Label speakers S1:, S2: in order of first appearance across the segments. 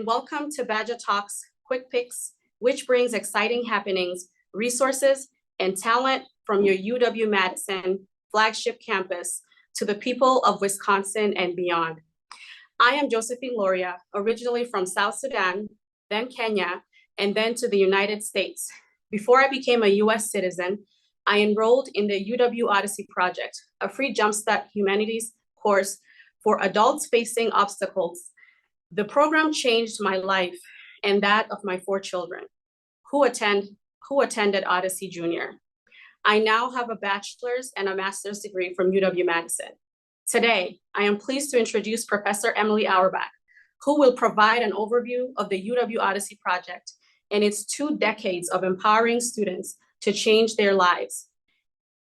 S1: welcome to Badger Talks Quick Picks, which brings exciting happenings, resources, and talent from your UW-Madison flagship campus to the people of Wisconsin and beyond. I am Josephine Loria, originally from South Sudan, then Kenya, and then to the United States. Before I became a US citizen, I enrolled in the UW Odyssey Project, a free jumpstart humanities course for adults facing obstacles. The program changed my life and that of my 4 children who attended Odyssey Junior. I now have a bachelor's and a master's degree from UW-Madison. Today, I am pleased to introduce Professor Emily Auerbach, who will provide an overview of the UW Odyssey Project and its 2 decades of empowering students to change their lives.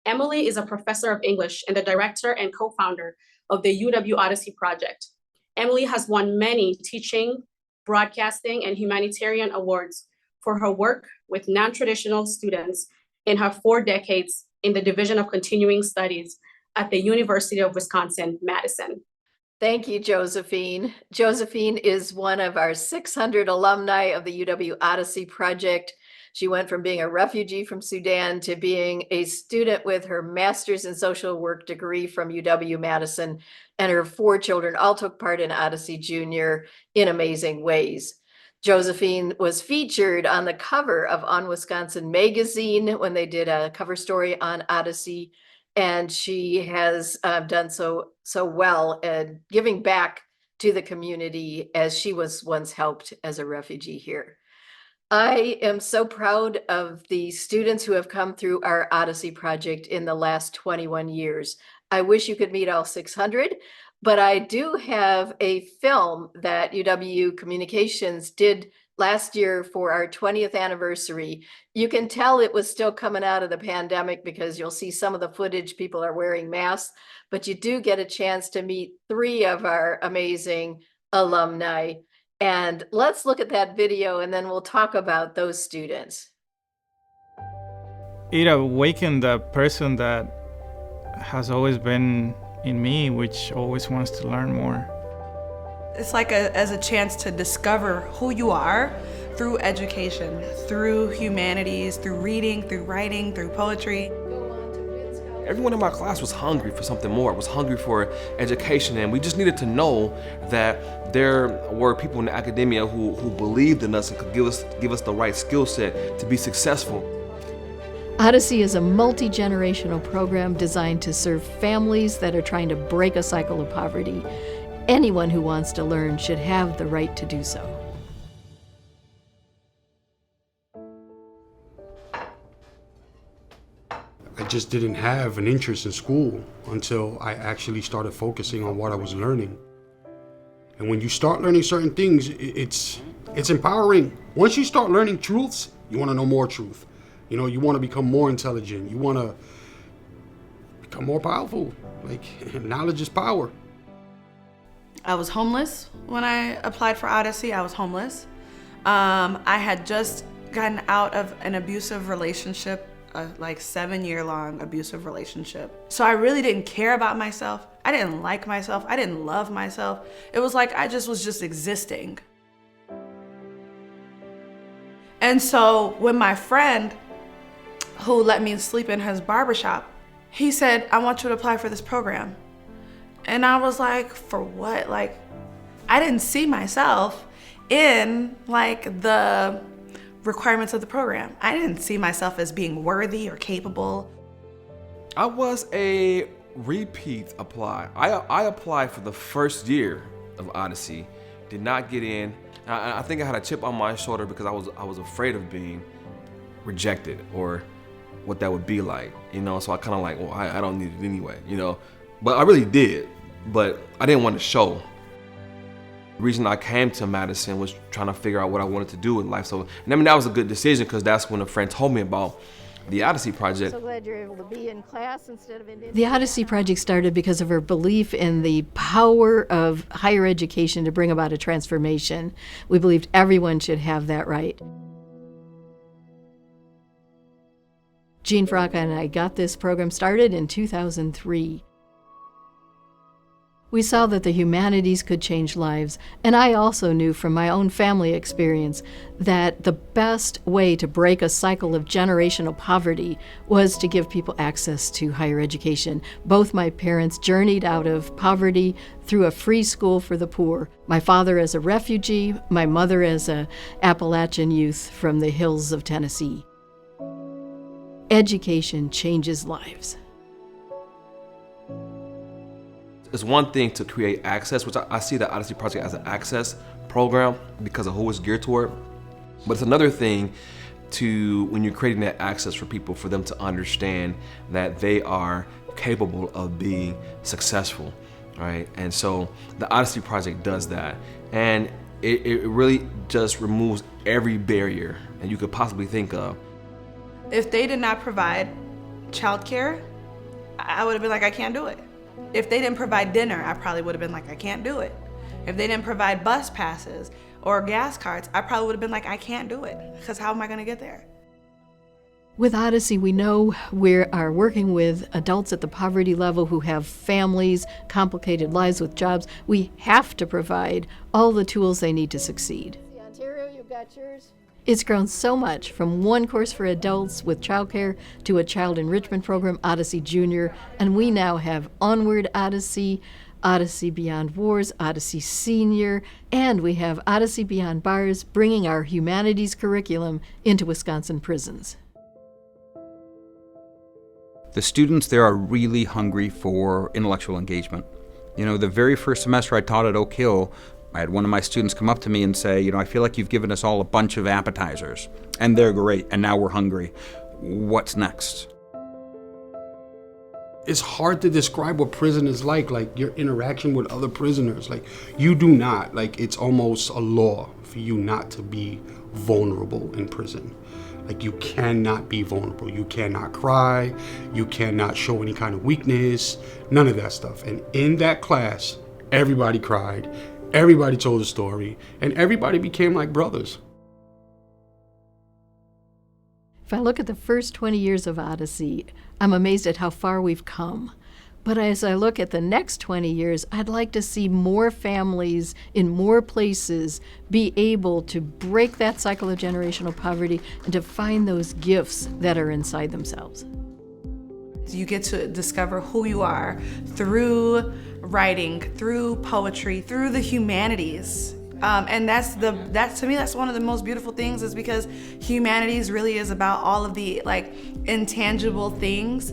S1: Emily is a professor of English and the director and co-founder of the UW Odyssey Project. Emily has won many teaching, broadcasting, and humanitarian awards for her work with non-traditional students in her 4 decades in the Division of Continuing Studies at the University of Wisconsin-Madison.
S2: Thank you, Josephine. Josephine is one of our 600 alumni of the UW Odyssey Project. She went from being a refugee from Sudan to being a student with her master's in social work degree from UW-Madison, and her 4 children all took part in Odyssey Junior in amazing ways. Josephine was featured on the cover of On Wisconsin magazine when they did a cover story on Odyssey, and she has done so well at giving back to the community as she was once helped as a refugee here. I am so proud of the students who have come through our Odyssey Project in the last 21 years. I wish you could meet all 600, but I do have a film that UW Communications did last year for our 20th anniversary. You can tell it was still coming out of the pandemic because you'll see some of the footage, people are wearing masks, but you do get a chance to meet 3 of our amazing alumni. And let's look at that video and then we'll talk about those students.
S3: It awakened the person that has always been in me, which always wants to learn more.
S4: It's like as a chance to discover who you are through education, through humanities, through reading, through writing, through poetry.
S5: Everyone in my class was hungry for something more, was hungry for education, and we just needed to know that there were people in academia who believed in us and could give us the right skill set to be successful.
S2: Odyssey is a multi-generational program designed to serve families that are trying to break a cycle of poverty. Anyone who wants to learn should have the right to do so.
S6: I just didn't have an interest in school until I actually started focusing on what I was learning. And when you start learning certain things, it's empowering. Once you start learning truths, you want to know more truth. You know, you want to become more intelligent. You want to become more powerful. Like, knowledge is power.
S4: I was homeless when I applied for Odyssey. I was homeless. I had just gotten out of an abusive relationship, like 7-year-long abusive relationship. So I really didn't care about myself. I didn't like myself. I didn't love myself. It was like I was just existing. And so when my friend who let me sleep in his barbershop, he said, I want you to apply for this program. And I was like, for what? Like, I didn't see myself in like the requirements of the program. I didn't see myself as being worthy or capable.
S5: I was a repeat apply. I applied for the first year of Odyssey, did not get in. I think I had a chip on my shoulder because I was afraid of being rejected or what that would be like, you know? So I kind of like, well, I don't need it anyway, you know? But I really did, but I didn't want to show. The reason I came to Madison was trying to figure out what I wanted to do in life. So, and I mean, that was a good decision because that's when a friend told me about the Odyssey Project.
S2: So glad you're able to be in class instead of in. The Odyssey Project started because of her belief in the power of higher education to bring about a transformation. We believed everyone should have that right. Jean Fracca and I got this program started in 2003. We saw that the humanities could change lives, and I also knew from my own family experience that the best way to break a cycle of generational poverty was to give people access to higher education. Both my parents journeyed out of poverty through a free school for the poor. My father as a refugee, my mother as an Appalachian youth from the hills of Tennessee. Education changes lives.
S5: It's one thing to create access, which I see the Odyssey Project as an access program because of who it's geared toward. But it's another thing to, when you're creating that access for people, for them to understand that they are capable of being successful, right? And so the Odyssey Project does that. And it really just removes every barrier that you could possibly think of.
S4: If they did not provide childcare, I would have been like, I can't do it. If they didn't provide dinner, I probably would have been like, I can't do it. If they didn't provide bus passes or gas cards, I probably would have been like, I can't do it, because how am I going to get there?
S2: With Odyssey, we know we are working with adults at the poverty level who have families, complicated lives with jobs. We have to provide all the tools they need to succeed. Ontario, you've got yours. It's grown so much, from one course for adults with childcare to a child enrichment program, Odyssey Junior, and we now have Onward Odyssey, Odyssey Beyond Wars, Odyssey Senior, and we have Odyssey Beyond Bars, bringing our humanities curriculum into Wisconsin prisons.
S7: The students there are really hungry for intellectual engagement. You know, the very first semester I taught at Oak Hill, I had one of my students come up to me and say, you know, I feel like you've given us all a bunch of appetizers, and they're great, and now we're hungry. What's next?
S6: It's hard to describe what prison is like your interaction with other prisoners. Like, you do not, like, it's almost a law for you not to be vulnerable in prison. Like, you cannot be vulnerable. You cannot cry. You cannot show any kind of weakness, none of that stuff. And in that class, everybody cried. Everybody told a story, and everybody became like brothers.
S2: If I look at the first 20 years of Odyssey, I'm amazed at how far we've come. But as I look at the next 20 years, I'd like to see more families in more places be able to break that cycle of generational poverty and to find those gifts that are inside themselves.
S4: You get to discover who you are through writing, through poetry, through the humanities. And that's to me, that's one of the most beautiful things, is because humanities really is about all of the like intangible things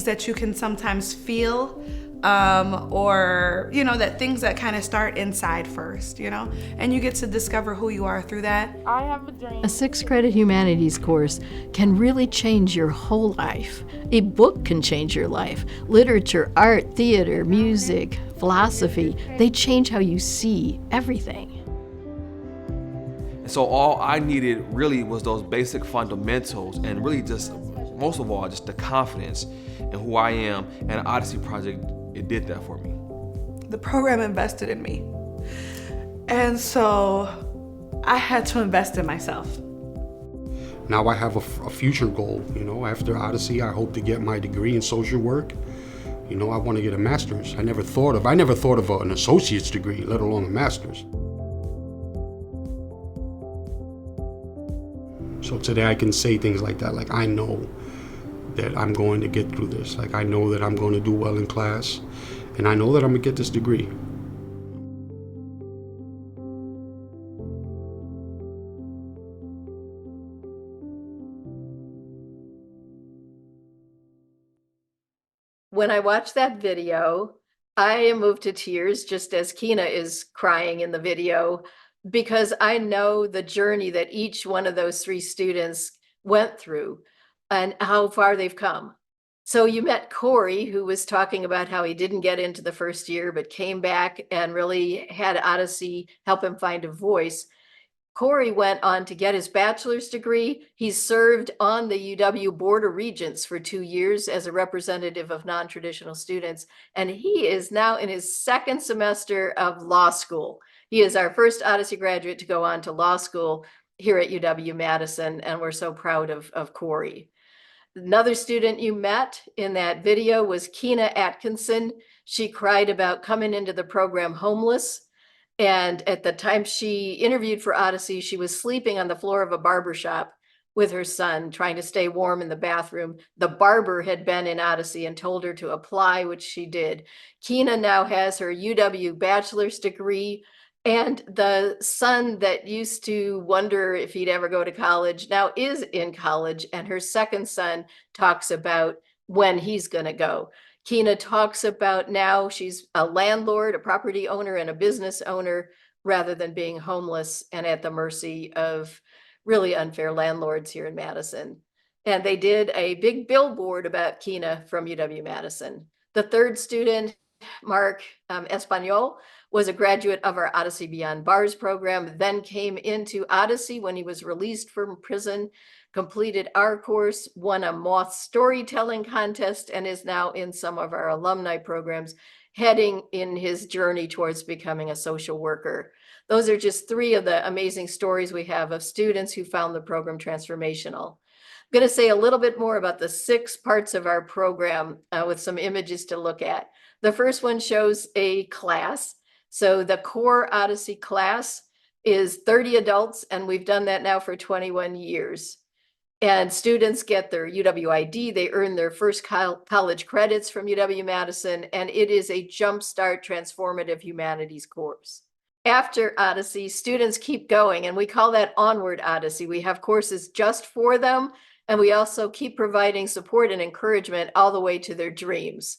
S4: that you can sometimes feel, or, you know, that things that kind of start inside first, you know, and you get to discover who you are through that.
S8: I have a dream.
S2: A 6-credit humanities course can really change your whole life. A book can change your life. Literature, art, theater, music, philosophy, they change how you see everything.
S5: And so all I needed really was those basic fundamentals, and really just, most of all, just the confidence in who I am. And Odyssey Project, it did that for me.
S4: The program invested in me. And so I had to invest in myself.
S6: Now I have a future goal, you know, after Odyssey, I hope to get my degree in social work. You know, I want to get a master's. I never thought of an associate's degree, let alone a master's. So today I can say things like that, like, I know that I'm going to get through this. Like, I know that I'm going to do well in class, and I know that I'm going to get this degree.
S2: When I watched that video, I am moved to tears, just as Kina is crying in the video, because I know the journey that each one of those 3 students went through and how far they've come. So you met Corey, who was talking about how he didn't get into the first year, but came back and really had Odyssey help him find a voice. Corey went on to get his bachelor's degree. He served on the UW Board of Regents for 2 years as a representative of non-traditional students, and he is now in his 2nd semester of law school. He is our first Odyssey graduate to go on to law school here at UW-Madison, and we're so proud of Corey. Another student you met in that video was Keena Atkinson. She cried about coming into the program homeless. And at the time she interviewed for Odyssey, she was sleeping on the floor of a barber shop with her son, trying to stay warm in the bathroom. The barber had been in Odyssey and told her to apply, which she did. Keena now has her UW bachelor's degree. And the son that used to wonder if he'd ever go to college now is in college. And her second son talks about when he's going to go. Keena talks about now she's a landlord, a property owner, and a business owner, rather than being homeless and at the mercy of really unfair landlords here in Madison. And they did a big billboard about Keena from UW-Madison. The third student, Mark Espanol, was a graduate of our Odyssey Beyond Bars program, then came into Odyssey when he was released from prison, completed our course, won a Moth storytelling contest, and is now in some of our alumni programs, heading in his journey towards becoming a social worker. Those are just 3 of the amazing stories we have of students who found the program transformational. I'm going to say a little bit more about the 6 parts of our program with some images to look at. The first one shows a class. So the core Odyssey class is 30 adults, and we've done that now for 21 years. And students get their UW ID, they earn their first college credits from UW-Madison, and it is a jumpstart transformative humanities course. After Odyssey, students keep going, and we call that Onward Odyssey. We have courses just for them, and we also keep providing support and encouragement all the way to their dreams.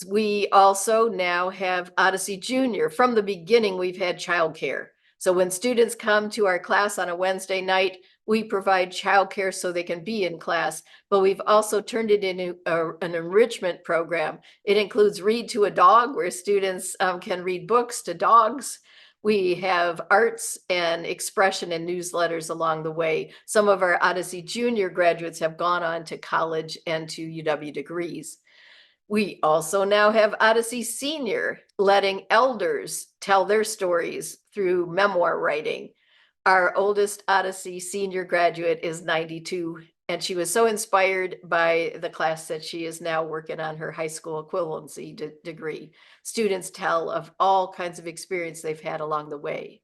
S2: We also now have Odyssey Junior. From the beginning, we've had childcare. So when students come to our class on a Wednesday night, we provide childcare so they can be in class, but we've also turned it into an enrichment program. It includes Read to a Dog, where students can read books to dogs. We have arts and expression and newsletters along the way. Some of our Odyssey Junior graduates have gone on to college and to UW degrees. We also now have Odyssey Senior, letting elders tell their stories through memoir writing. Our oldest Odyssey Senior graduate is 92, and she was so inspired by the class that she is now working on her high school equivalency degree. Students tell of all kinds of experience they've had along the way.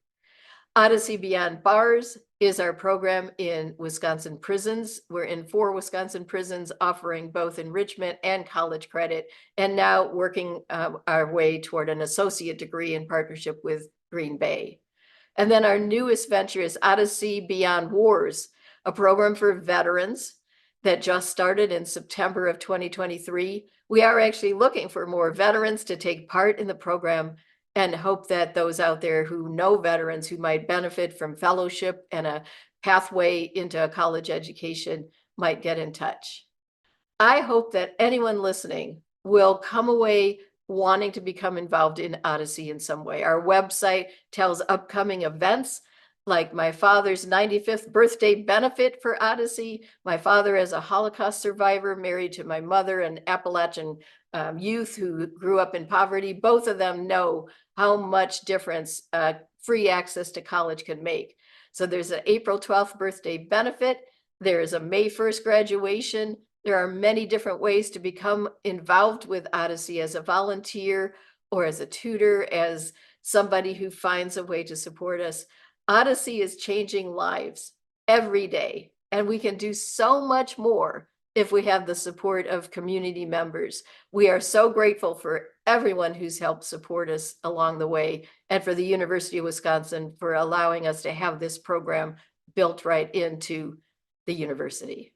S2: Odyssey Beyond Bars is our program in Wisconsin prisons. We're in 4 Wisconsin prisons, offering both enrichment and college credit, and now working our way toward an associate degree in partnership with Green Bay. And then our newest venture is Odyssey Beyond Wars, a program for veterans that just started in September of 2023. We are actually looking for more veterans to take part in the program, and hope that those out there who know veterans who might benefit from fellowship and a pathway into a college education might get in touch. I hope that anyone listening will come away wanting to become involved in Odyssey in some way. Our website tells upcoming events, like my father's 95th birthday benefit for Odyssey. My father is a Holocaust survivor, married to my mother, an Appalachian youth who grew up in poverty. Both of them know how much difference free access to college can make. So there's an April 12th birthday benefit. There is a May 1st graduation. There are many different ways to become involved with Odyssey as a volunteer or as a tutor, as somebody who finds a way to support us. Odyssey is changing lives every day, and we can do so much more if we have the support of community members. We are so grateful for everyone who's helped support us along the way, and for the University of Wisconsin for allowing us to have this program built right into the university.